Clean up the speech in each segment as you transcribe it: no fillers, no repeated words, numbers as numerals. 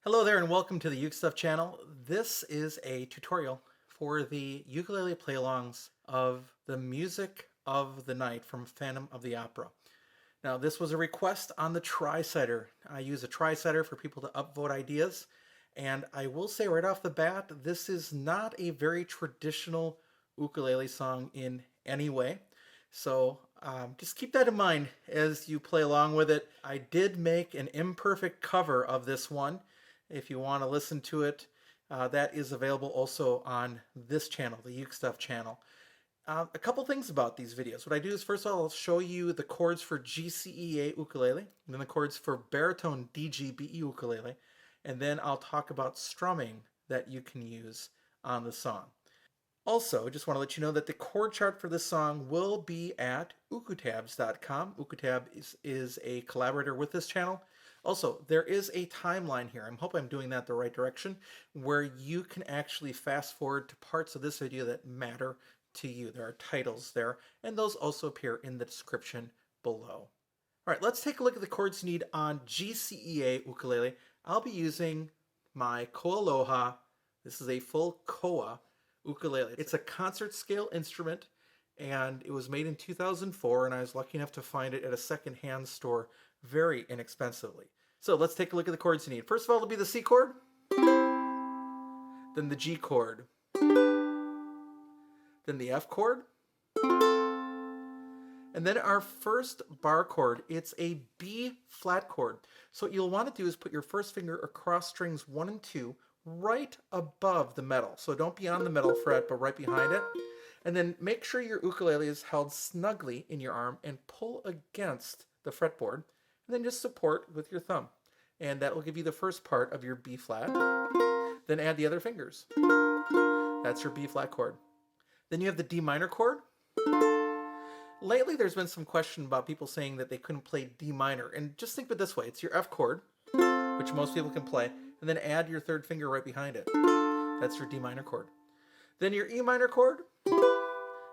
Hello there and welcome to the UkeStuff channel. This is a tutorial for the ukulele play-alongs of the Music of the Night from Phantom of the Opera. Now this was a request on the Tri-Sider. I use a Tri-Sider for people to upvote ideas, and I will say right off the bat, this is not a very traditional ukulele song in any way. So just keep that in mind as you play along with it. I did make an imperfect cover of this one. If you want to listen to it, that is available also on this channel, the UkeStuff channel. A couple things about these videos. What I do is first of all, I'll show you the chords for GCEA ukulele, and then the chords for baritone DGBE ukulele, and then I'll talk about strumming that you can use on the song. Also, just want to let you know that the chord chart for this song will be at ukutabs.com. Ukutab is a collaborator with this channel. Also, there is a timeline here. I hope I'm doing that the right direction, where you can actually fast forward to parts of this video that matter to you. There are titles there, and those also appear in the description below. All right, let's take a look at the chords you need on GCEA ukulele. I'll be using my Koaloha. This is a full koa ukulele. It's a concert scale instrument, and it was made in 2004, and I was lucky enough to find it at a secondhand store very inexpensively. So let's take a look at the chords you need. First of all, it'll be the C chord, then the G chord, then the F chord, and then our first bar chord. It's a B flat chord. So what you'll want to do is put your first finger across strings 1 and 2 right above the metal. So don't be on the metal fret, but right behind it. And then make sure your ukulele is held snugly in your arm and pull against the fretboard. And then just support with your thumb. And that will give you the first part of your B flat. Then add the other fingers. That's your B flat chord. Then you have the D minor chord. Lately there's been some question about people saying that they couldn't play D minor. And just think of it this way. It's your F chord, which most people can play. And then add your third finger right behind it. That's your D minor chord. Then your E minor chord.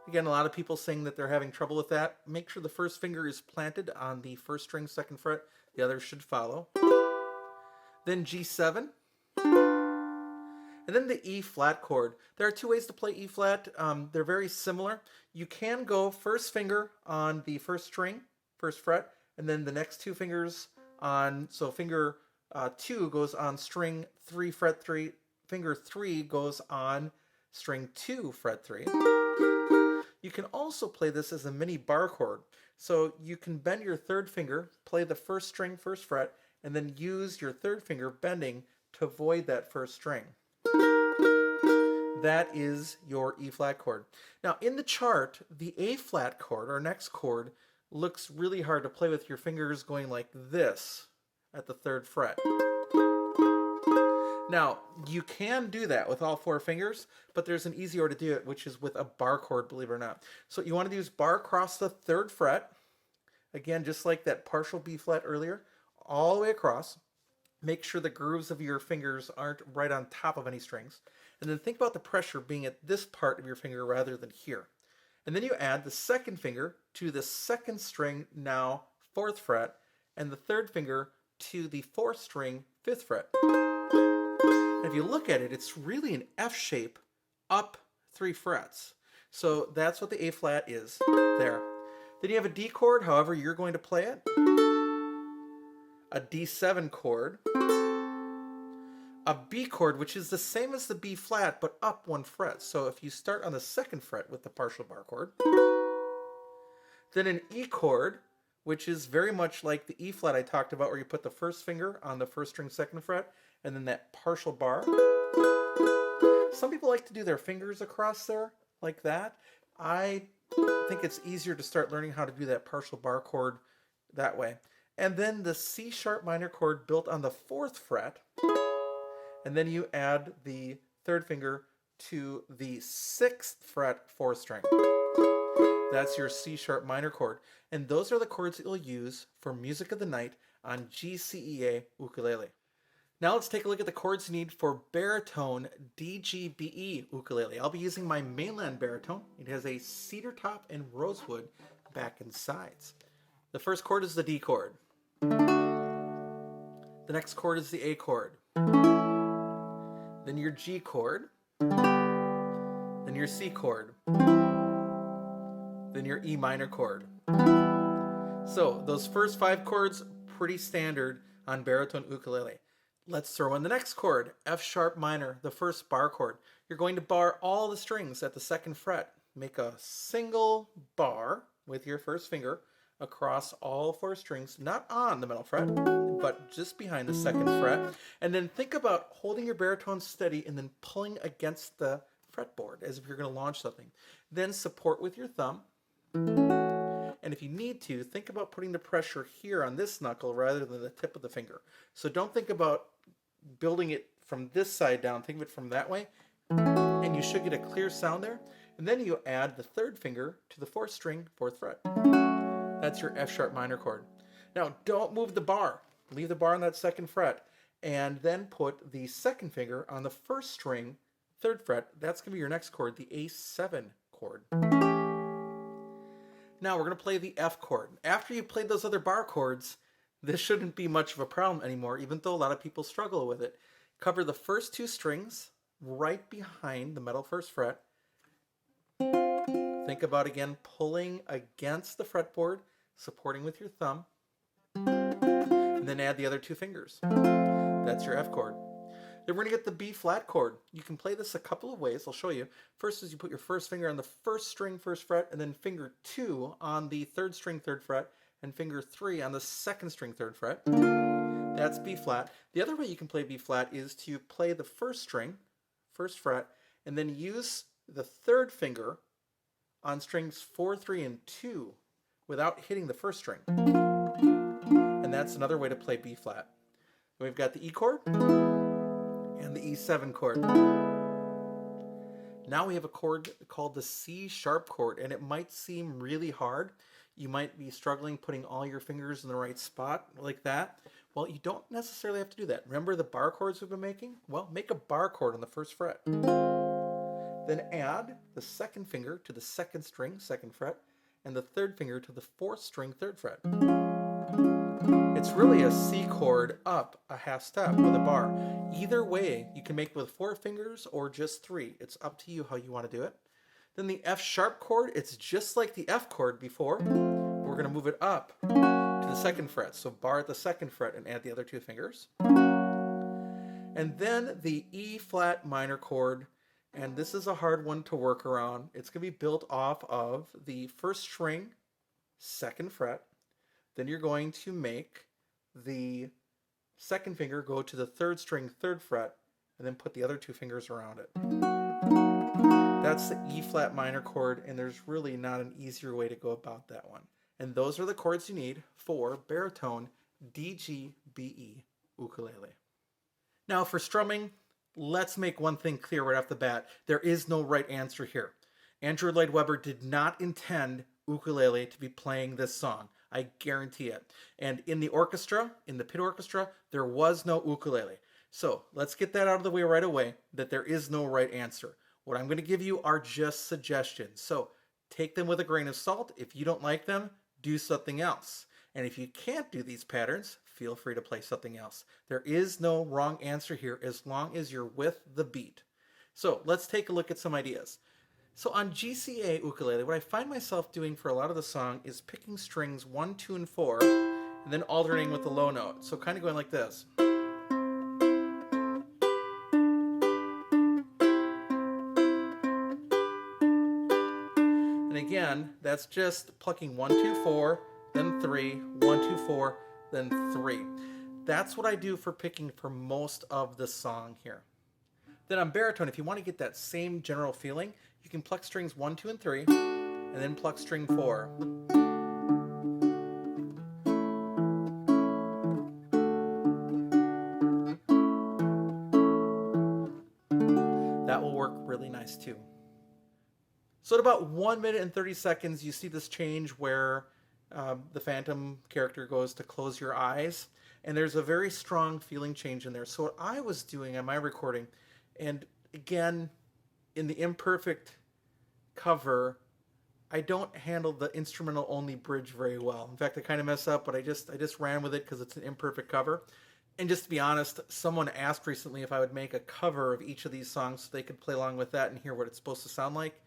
Again, a lot of people saying that they're having trouble with that. Make sure the first finger is planted on the first string, second fret. The others should follow. Then G7. And then the E flat chord. There are two ways to play E flat. They're very similar. You can go first finger on the first string, first fret, and then the next two fingers on, so finger 2 goes on string 3, fret 3. Finger 3 goes on string 2, fret 3. You can also play this as a mini bar chord. So you can bend your third finger, play the first string, first fret, and then use your third finger bending to void that first string. That is your E flat chord. Now in the chart, the A flat chord, our next chord, looks really hard to play with your fingers going like this at the third fret. Now, you can do that with all 4 fingers, but there's an easier way to do it, which is with a bar chord, believe it or not. So what you want to do is bar across the third fret. Again, just like that partial B flat earlier, all the way across. Make sure the grooves of your fingers aren't right on top of any strings. And then think about the pressure being at this part of your finger rather than here. And then you add the second finger to the second string, now 4th fret, and the third finger to the 4th string, 5th fret. And if you look at it, it's really an F shape up 3 frets. So that's what the A flat is there. Then you have a D chord, however you're going to play it. A D7 chord. A B chord, which is the same as the B flat, but up 1 fret. So if you start on the 2nd fret with the partial bar chord. Then an E chord, which is very much like the E flat I talked about, where you put the first finger on the first string, 2nd fret, and then that partial bar. Some people like to do their fingers across there, like that. I think it's easier to start learning how to do that partial bar chord that way. And then the C sharp minor chord built on the 4th fret, and then you add the third finger to the 6th fret, 4th string. That's your C sharp minor chord. And those are the chords that you'll use for Music of the Night on GCEA ukulele. Now let's take a look at the chords you need for baritone DGBE ukulele. I'll be using my mainland baritone. It has a cedar top and rosewood back and sides. The first chord is the D chord. The next chord is the A chord. Then your G chord. Then your C chord. Then your E minor chord. So those first 5 chords, pretty standard on baritone ukulele. Let's throw in the next chord, F sharp minor, the first bar chord. You're going to bar all the strings at the 2nd fret. Make a single bar with your first finger across all 4 strings, not on the middle fret, but just behind the 2nd fret. And then think about holding your baritone steady and then pulling against the fretboard as if you're going to launch something. Then support with your thumb. And if you need to, think about putting the pressure here on this knuckle rather than the tip of the finger. So don't think about building it from this side down, think of it from that way, and you should get a clear sound there. And then you add the 3rd finger to the 4th string, 4th fret. That's your F sharp minor chord. Now don't move the bar. Leave the bar on that 2nd fret, and then put the 2nd finger on the 1st string, 3rd fret. That's going to be your next chord, the A7 chord. Now we're going to play the F chord. After you've played those other bar chords, this shouldn't be much of a problem anymore, even though a lot of people struggle with it. Cover the first 2 strings right behind the middle 1st fret. Think about, again, pulling against the fretboard, supporting with your thumb, and then add the other 2 fingers. That's your F chord. Then we're going to get the B flat chord. You can play this a couple of ways. I'll show you. First is you put your first finger on the 1st string, 1st fret, and then finger 2 on the 3rd string, 3rd fret, and finger 3 on the 2nd string, 3rd fret. That's B flat. The other way you can play B flat is to play the 1st string, 1st fret, and then use the 3rd finger on strings 4, 3, and 2 without hitting the 1st string. And that's another way to play B flat. We've got the E chord and the E7 chord. Now we have a chord called the C sharp chord, and it might seem really hard. You might be struggling putting all your fingers in the right spot like that. Well, you don't necessarily have to do that. Remember the bar chords we've been making? Well, make a bar chord on the 1st fret. Then add the 2nd finger to the 2nd string, 2nd fret, and the 3rd finger to the 4th string, 3rd fret. It's really a C chord up a half step with a bar. Either way, you can make it with 4 fingers or just 3. It's up to you how you want to do it. Then the F sharp chord, it's just like the F chord before. We're going to move it up to the 2nd fret. So bar at the 2nd fret and add the other 2 fingers. And then the E flat minor chord, and this is a hard one to work around. It's going to be built off of the 1st string, 2nd fret. Then you're going to make the 2nd finger go to the 3rd string, 3rd fret, and then put the other 2 fingers around it. That's the E flat minor chord, and there's really not an easier way to go about that one. And those are the chords you need for baritone DGBE ukulele. Now for strumming, let's make one thing clear right off the bat. There is no right answer here. Andrew Lloyd Webber did not intend ukulele to be playing this song. I guarantee it. And in the orchestra, in the pit orchestra, there was no ukulele. So let's get that out of the way right away, that there is no right answer. What I'm going to give you are just suggestions. So take them with a grain of salt. If you don't like them, do something else. And if you can't do these patterns, feel free to play something else. There is no wrong answer here as long as you're with the beat. So let's take a look at some ideas. So on GCEA ukulele, what I find myself doing for a lot of the song is picking strings 1, 2, and 4, and then alternating with the low note. So kind of going like this. And again, that's just plucking 1, 2, 4, then 3, 1, 2, 4, then 3. That's what I do for picking for most of the song here. Then on baritone, if you want to get that same general feeling, you can pluck strings 1, 2, and 3, and then pluck string 4. That will work really nice too. So at about 1 minute and 30 seconds, you see this change where the phantom character goes to close your eyes, and there's a very strong feeling change in there. So what I was doing on my recording, and again, in the imperfect cover, I don't handle the instrumental only bridge very well. In fact, I kind of mess up, but I just ran with it because it's an imperfect cover. And just to be honest, someone asked recently if I would make a cover of each of these songs so they could play along with that and hear what it's supposed to sound like.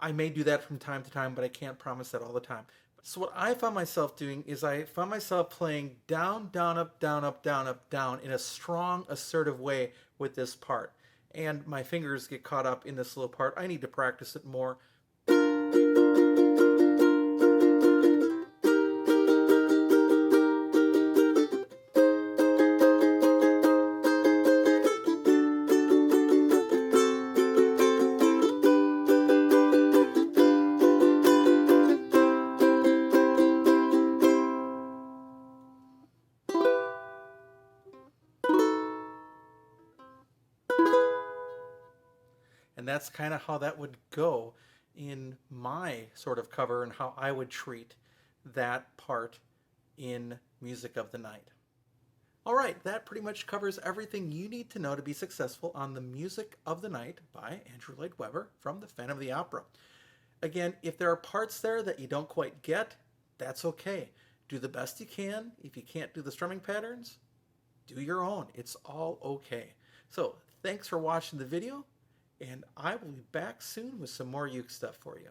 I may do that from time to time, but I can't promise that all the time. So what I found myself doing is I found myself playing down, down, up, down, up, down, up, down in a strong, assertive way with this part. And my fingers get caught up in this little part. I need to practice it more. And that's kind of how that would go in my sort of cover and how I would treat that part in Music of the Night. All right, that pretty much covers everything you need to know to be successful on the Music of the Night by Andrew Lloyd Webber from the Phantom of the Opera. Again, if there are parts there that you don't quite get, that's okay. Do the best you can. If you can't do the strumming patterns, do your own. It's all okay. So thanks for watching the video, and I will be back soon with some more uke stuff for you.